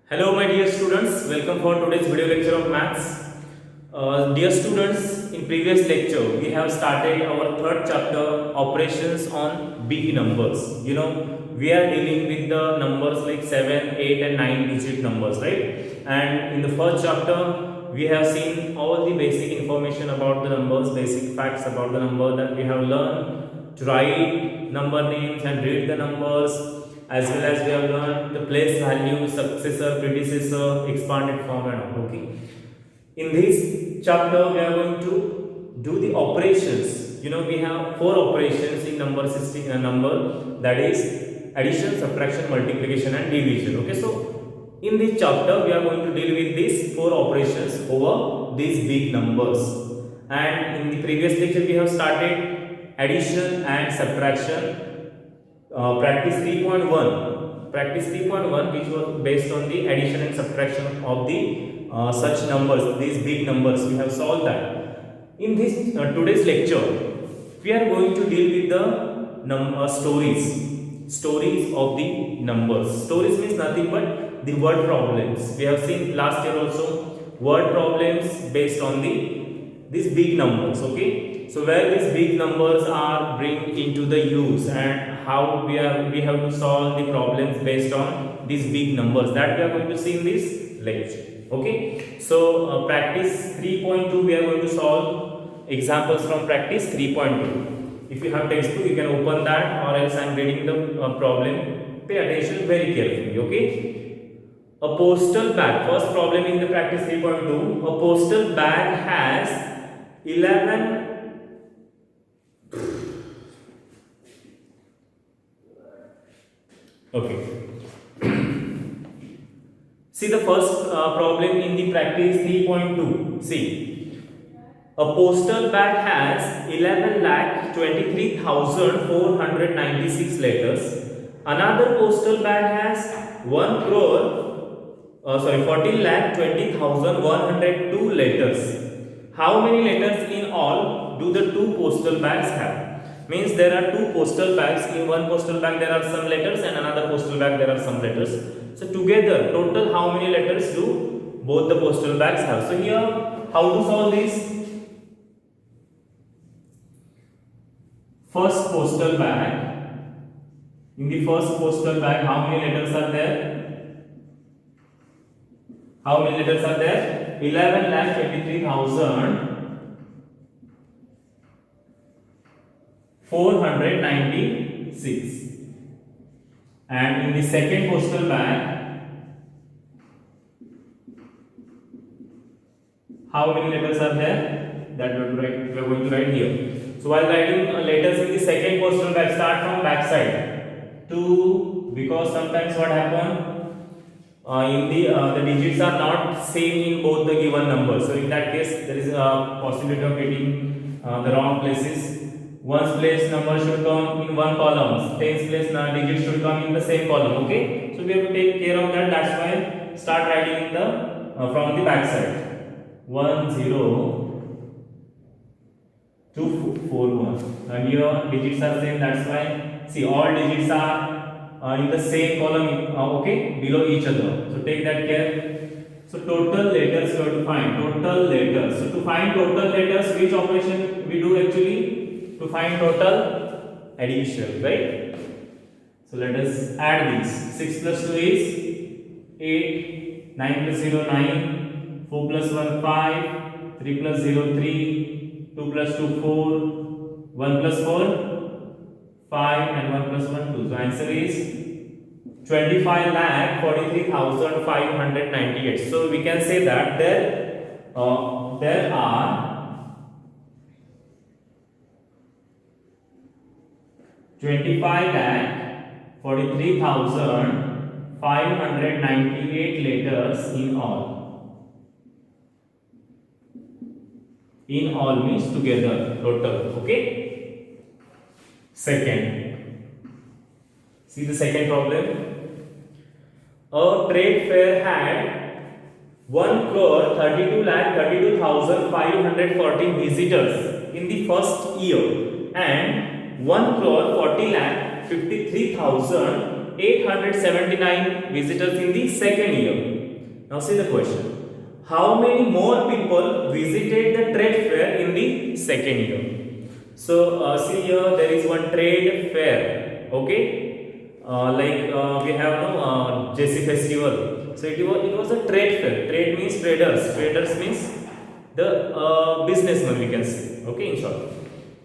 Hello my dear students, welcome for today's video lecture of maths. Dear students, in previous lecture we have started our third chapter operations on big numbers. We are dealing with the numbers like 7, 8 and 9 digit numbers, right? And in the first chapter we have seen all the basic information about the numbers, basic facts about the number that we have learned to write number names and read the numbers, as well as we have learned the place value, successor, predecessor, expanded form and all. Okay. In this chapter, we are going to do the operations. We have four operations in number system, number, that is addition, subtraction, multiplication and division. Okay. So in this chapter, we are going to deal with these four operations over these big numbers. And in the previous lecture, we have started addition and subtraction. Practice 3.1 which was based on the addition and subtraction of the such numbers, these big numbers. We have solved that. In this today's lecture we are going to deal with the stories of the numbers. Stories means nothing but the word problems. We have seen last year also word problems based on these big numbers. Okay, so where these big numbers are bring into the use and how we have to solve the problems based on these big numbers, that we are going to see in this lecture. Okay, so practice 3.2 we are going to solve examples from practice 3.2. If you have textbook, you can open that, or else I am reading the problem. Pay attention very carefully. Okay, a postal bag. First problem in the practice 3.2. A postal bag has 11. Okay. See the first problem in the practice 3.2. See, a postal bag has 11,23,496 letters. Another postal bag has 14,20,102 letters. How many letters in all do the two postal bags have? Means there are two postal bags. In one postal bag there are some letters and another postal bag there are some letters. So together total how many letters do both the postal bags have? So here how to solve this? First postal bag. In the first postal bag how many letters are there? How many letters are there? 11,23,496. And in the second postal bag, how many letters are there? That we are going to write here. So while writing letters in the second postal bag, start from back side. 2, because sometimes what happen, in the digits are not same in both the given numbers. So in that case, there is a possibility of getting the wrong places. Ones place number should come in one column. Tens place digit should come in the same column. Okay, so we have to take care of that. That's why start writing in the from the back side. 1 0 2 4 1. And here digits are same. That's why see all digits are in the same column. Okay, below each other. So take that care. So total letters we have to find. Total letters. So to find total letters, which operation we do actually? To find total addition, right? So let us add these. 6 plus 2 is 8, 9 plus 0 9, 4 plus 1 5, 3 plus 0 3, 2 plus 2 4, 1 plus 4 5 and 1 plus 1 2. So answer is 25,43,598. So we can say that there are 25,43,598 letters in all. In all means together, total. Okay. Second. See the second problem. A trade fair had 1,32,32,514 visitors in the first year and 1,40,53,879 visitors in the second year. Now see the question. How many more people visited the trade fair in the second year? So see here, there is one trade fair. Okay, we have no JC festival. So it was a trade fair. Trade means traders. Traders means the businessman, we can say. Okay, in short.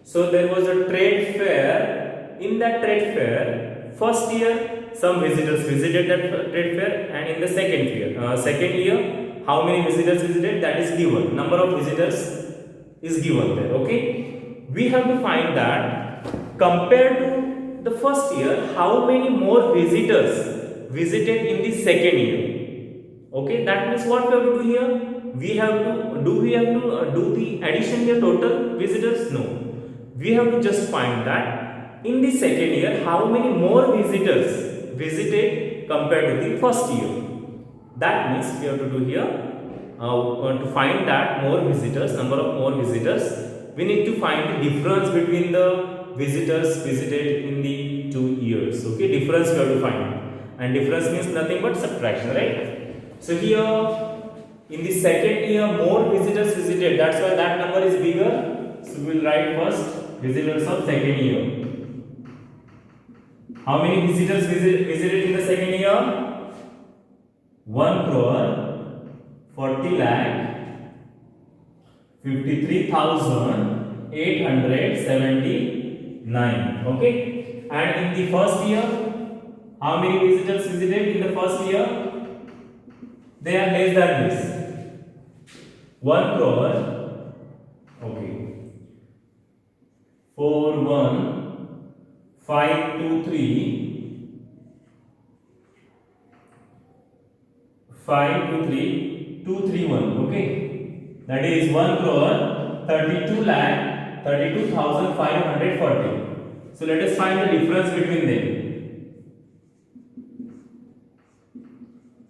So there was a trade fair. In that trade fair, first year some visitors visited that trade fair, and in the second year, how many visitors visited, that is given. Number of visitors is given there. Okay, we have to find that compared to the first year, how many more visitors visited in the second year. Okay, that means what we have to do here, we have to do the addition here, total visitors? No, we have to just find that in the second year how many more visitors visited compared to the first year. That means we have to do here, to find that more visitors, number of more visitors, we need to find the difference between the visitors visited in the 2 years. Okay, difference we have to find, and difference means nothing but subtraction, right? So here in the second year more visitors visited, that's why that number is bigger. So we will write first visitors of second year. How many visitors visited in the second year? 1 crore 40 lakh 53,879. Okay, and in the first year, how many visitors visited in the first year? They are less than this. 1 crore. Okay. 41523,231. Okay, that is 1 crore 32 lakh 32,540. So let us find the difference between them.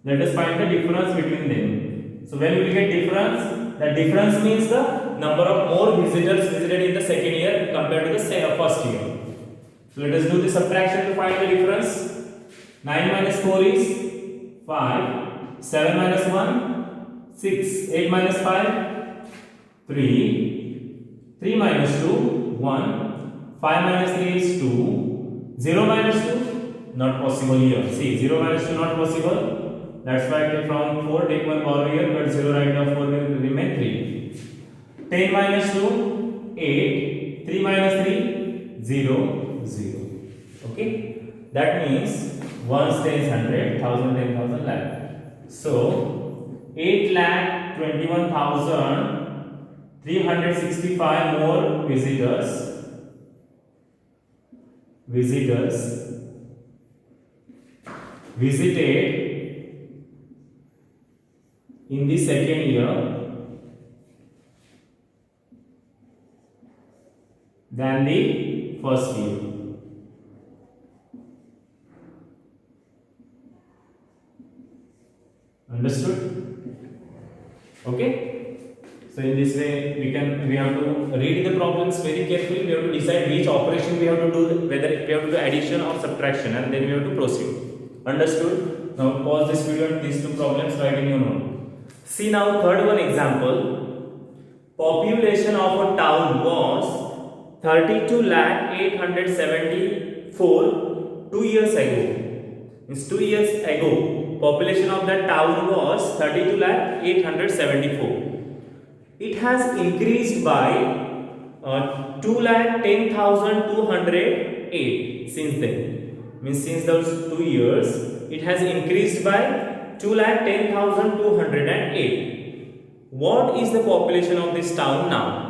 Let us find the difference between them. So when we get difference, the difference means the number of more visitors visited in the second year compared to the first year. So let us do the subtraction to find the difference. 9 minus 4 is 5. 7 minus 1, 6. 8 minus 5, 3. 3 minus 2, 1. 5 minus 3 is 2. 0 minus 2, not possible here. See, 0 minus 2 not possible. That's why I take from 4, take 1 power here, but 0 right now 4 will remain 3. 10 minus 2, 8. 3 minus 3, 0, 0. Okay, that means 1's 10 is 100, 1000, 10,000 lakh. So 8,21,365 more visitors visited in the second year than the first year. Understood? Okay, so in this way we have to read the problems very carefully. We have to decide which operation we have to do, whether we have to do addition or subtraction, and then we have to proceed. Understood? Now pause this video and these two problems write in your note. See now third one example. Population of a town was 32,874 2 years ago. Means 2 years ago, population of that town was 32,874. It has increased by 2,10,208 since then. Means since those 2 years, it has increased by 2,10,208. What is the population of this town now?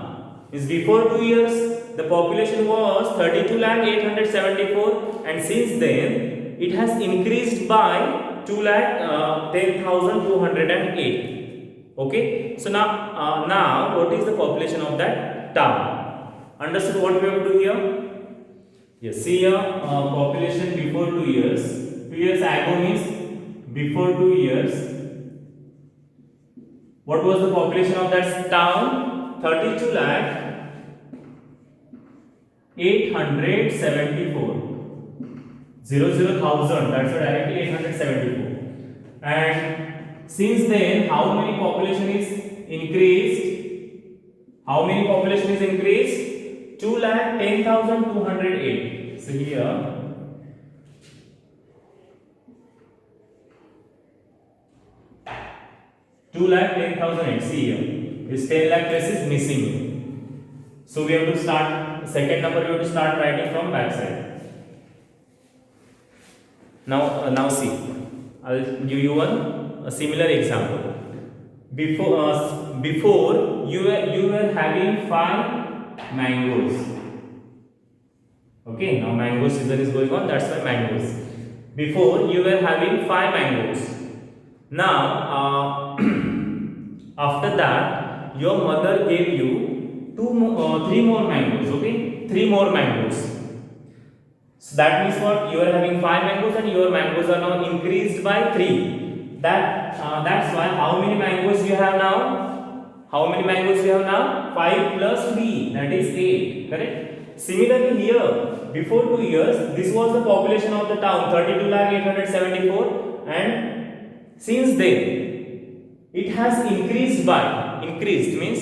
Is before 2 years the population was 32,874, and since then it has increased by 2,10,208. Okay, so now what is the population of that town? Understood what we have to do here? Yes, see here, population before 2 years. 2 years ago means before 2 years. What was the population of that town? 32,874. 0,000, that's why directly 874. And Since then, how many population is increased? How many population is increased? 2,10,208. So here 2,10,008. See here, this 10 lakh place is missing. So we have to start second number. We have to start writing from back side. Now see, I'll give you a similar example. Before you were having 5 mangoes. Okay, now mango season is going on. That's why mangoes. Before you were having 5 mangoes. Now after that, your mother gave you 3 more mangoes. Okay, 3 more mangoes. So that means what? You are having 5 mangoes and your mangoes are now increased by 3. That's why how many mangoes you have now? How many mangoes you have now? 5 plus b, that is 8. Correct? Similarly here, before 2 years, this was the population of the town, 32,874, and since then it has increased means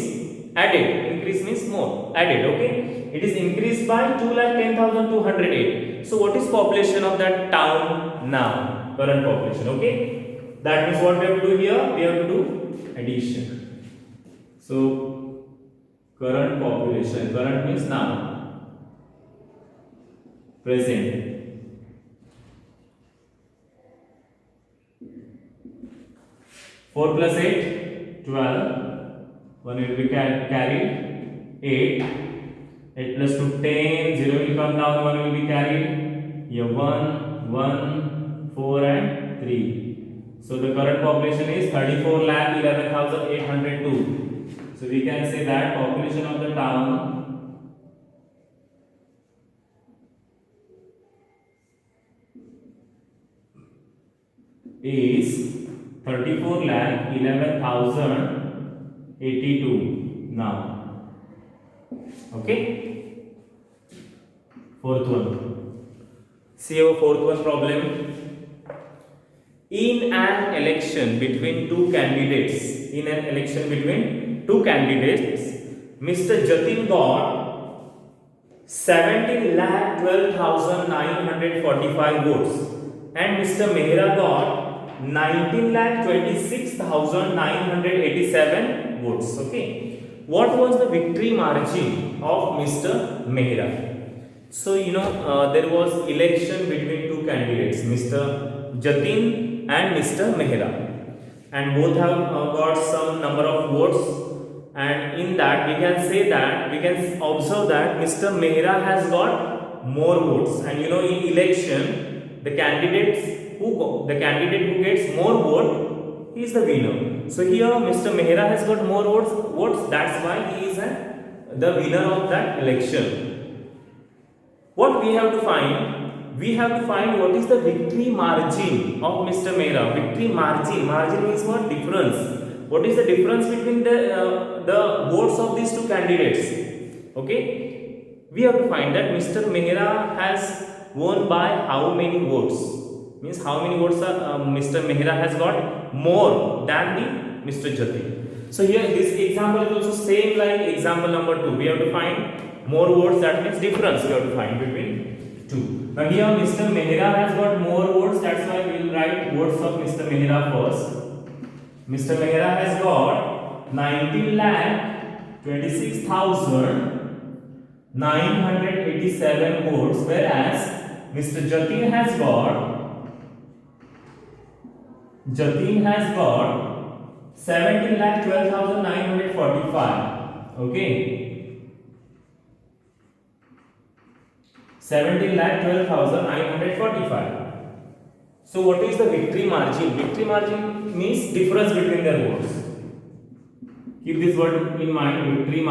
added. Increase means more, added. Okay, it is increased by 2,10,208. So what is population of that town now? Current population. Okay, that means what we have to do here? We have to do addition. So current population, current means now, present. 4 plus 8, 12. 1 will be carried. 8. 8 plus 2, 10. 0 will come down. 1 will be carried. Here 1, 4 and 3. So the current population is 34,11,802. So we can say that population of the town is 34,11,082 now. Okay. Fourth one. See our fourth one problem. In an election between two candidates, Mr. Jatin got 17,12,945 votes and Mr. Mehra got 19,26,987 votes. Okay, what was the victory margin of Mr. Mehra? So there was election between two candidates, Mr. Jatin and Mr. Mehra, and both have got some number of votes, and in that we can observe that Mr. Mehra has got more votes, and in election the candidate who gets more vote, he is the winner. So here Mr. Mehra has got more votes, that's why he is the winner of that election. What we have to find? We have to find what is the victory margin of Mr. Mehra. Victory margin means what? Difference. What is the difference between the votes of these two candidates? Okay, we have to find that Mr. Mehra has won by how many votes? Means how many votes Mr. Mehra has got more than Mr. Jatin. So here this example is also same like example number 2. We have to find more votes, that means difference we have to find between two. Now here Mr. Mehra has got more votes, that's why we will write votes of Mr. Mehra first. Mr. Mehra has got 19,26,987 votes, whereas Mr. Jatin has got 17,12,945. Okay, 17,12,945. So what is the victory margin? Victory margin means difference between their votes. Keep this word in mind. Victory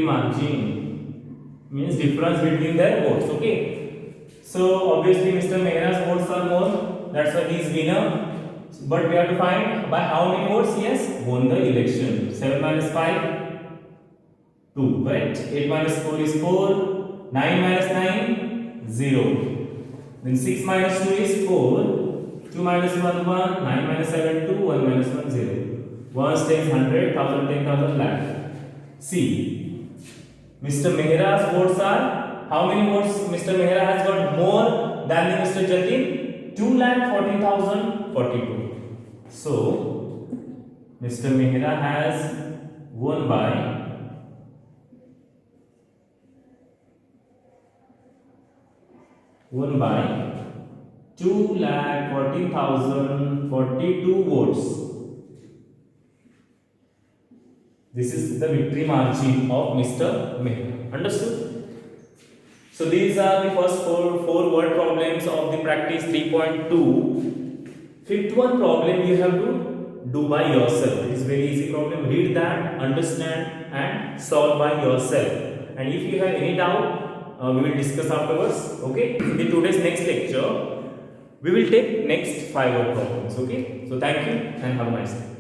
margin means difference between their votes. Okay, so obviously Mr. Mehra's votes are more, that's why he is winner. But we have to find by how many votes he has won the election. 7 minus 5, 2, right? 8 minus 4 is 4, 9 minus 9, 0. Then 6 minus 2 is 4, 2 minus 1 1, 9 minus 7 2, 1 minus 1 0. 1 10 100, 1000 10,000 lakh. See, Mr. Mehra's votes are, how many votes Mr. Mehra has got more than the Mr. Jatin? 2,40,042. So, Mr. Mehra has won by 2,40,042 votes. This is the victory margin of Mr. Mehra. Understood? So these are the first four word problems of the practice 3.2. Fifth one problem you have to do by yourself. It is very easy problem. Read that, understand and solve by yourself. And if you have any doubt, we will discuss afterwards. Okay. In today's next lecture, we will take next 5 word problems. Okay. So thank you and have a nice day.